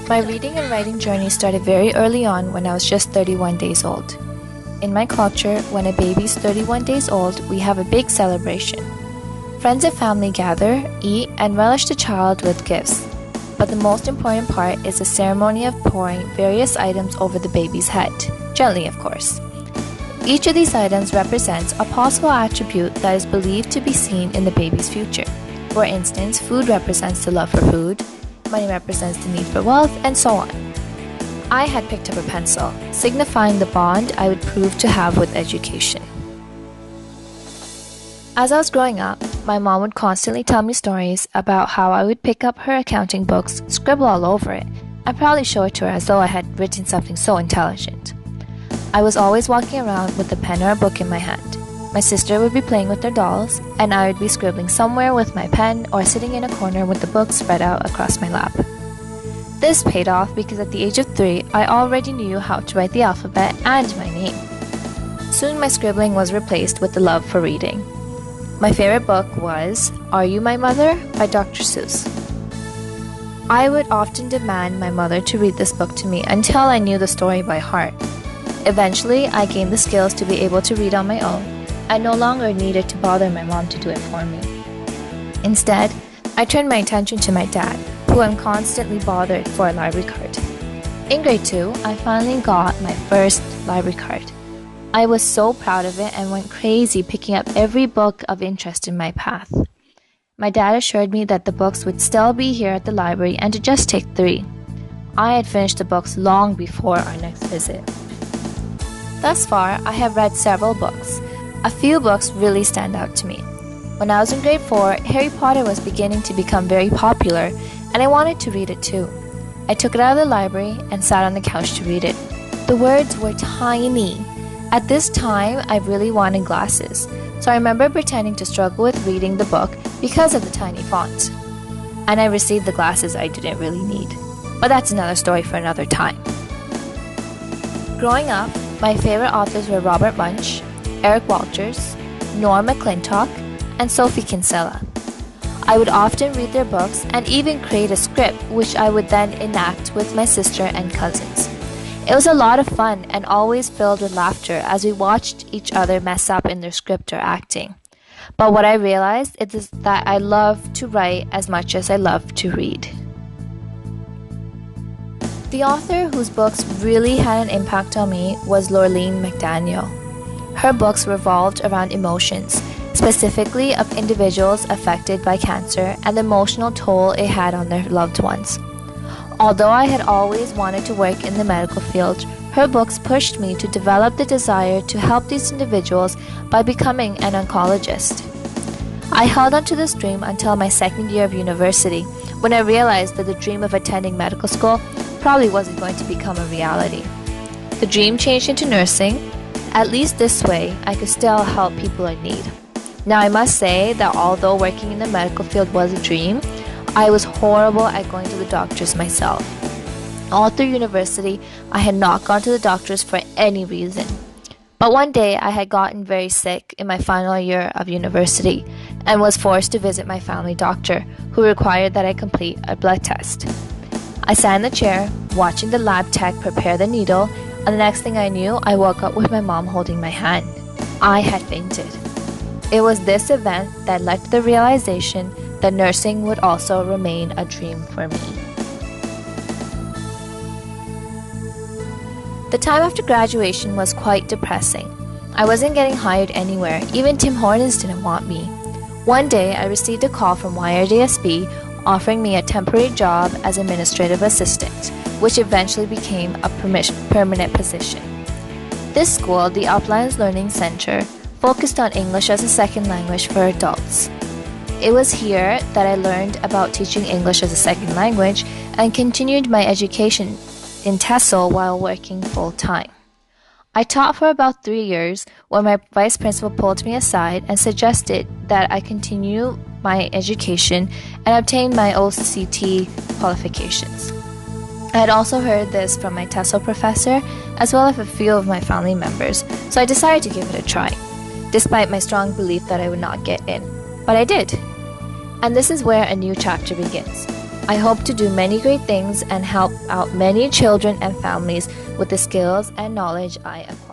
My reading and writing journey started very early on when I was just 31 days old. In my culture, when a baby's 31 days old, we have a big celebration. Friends and family gather, eat, and relish the child with gifts. But the most important part is the ceremony of pouring various items over the baby's head, gently of course. Each of these items represents a possible attribute that is believed to be seen in the baby's future. For instance, food represents the love for food, money represents the need for wealth, and so on. I had picked up a pencil, signifying the bond I would prove to have with education. As I was growing up, my mom would constantly tell me stories about how I would pick up her accounting books, scribble all over it, and proudly show it to her as though I had written something so intelligent. I was always walking around with a pen or a book in my hand. My sister would be playing with their dolls, and I would be scribbling somewhere with my pen or sitting in a corner with the book spread out across my lap. This paid off because at the age of 3, I already knew how to write the alphabet and my name. Soon my scribbling was replaced with the love for reading. My favorite book was Are You My Mother by Dr. Seuss. I would often demand my mother to read this book to me until I knew the story by heart. Eventually, I gained the skills to be able to read on my own. I no longer needed to bother my mom to do it for me. Instead, I turned my attention to my dad, who I'm constantly bothered for a library card. In grade 2, I finally got my first library card. I was so proud of it and went crazy picking up every book of interest in my path. My dad assured me that the books would still be here at the library and to just take 3. I had finished the books long before our next visit. Thus far, I have read several books. A few books really stand out to me. When I was in grade 4, Harry Potter was beginning to become very popular, and I wanted to read it too. I took it out of the library and sat on the couch to read it. The words were tiny. At this time, I really wanted glasses, so I remember pretending to struggle with reading the book because of the tiny font. And I received the glasses I didn't really need. But that's another story for another time. Growing up, my favorite authors were Robert Munsch, Eric Walters, Norma McClintock, and Sophie Kinsella. I would often read their books and even create a script which I would then enact with my sister and cousins. It was a lot of fun and always filled with laughter as we watched each other mess up in their script or acting. But what I realized is that I love to write as much as I love to read. The author whose books really had an impact on me was Lorleen McDaniel. Her books revolved around emotions, specifically of individuals affected by cancer and the emotional toll it had on their loved ones. Although I had always wanted to work in the medical field, her books pushed me to develop the desire to help these individuals by becoming an oncologist. I held on to this dream until my second year of university, when I realized that the dream of attending medical school probably wasn't going to become a reality. The dream changed into nursing. At least this way, I could still help people in need. Now I must say that although working in the medical field was a dream, I was horrible at going to the doctors myself. All through university, I had not gone to the doctors for any reason. But one day I had gotten very sick in my final year of university and was forced to visit my family doctor, who required that I complete a blood test. I sat in the chair, watching the lab tech prepare the needle, and the next thing I knew, I woke up with my mom holding my hand. I had fainted. It was this event that led to the realization that nursing would also remain a dream for me. The time after graduation was quite depressing. I wasn't getting hired anywhere, even Tim Hortons didn't want me. One day, I received a call from YRDSB offering me a temporary job as administrative assistant, which eventually became a permanent position. This school, the Uplands Learning Center, focused on English as a second language for adults. It was here that I learned about teaching English as a second language and continued my education in TESOL while working full-time. I taught for about 3 years when my vice principal pulled me aside and suggested that I continue my education and obtain my OCT qualifications. I had also heard this from my TESOL professor as well as a few of my family members, so I decided to give it a try, despite my strong belief that I would not get in. But I did. And this is where a new chapter begins. I hope to do many great things and help out many children and families with the skills and knowledge I acquire.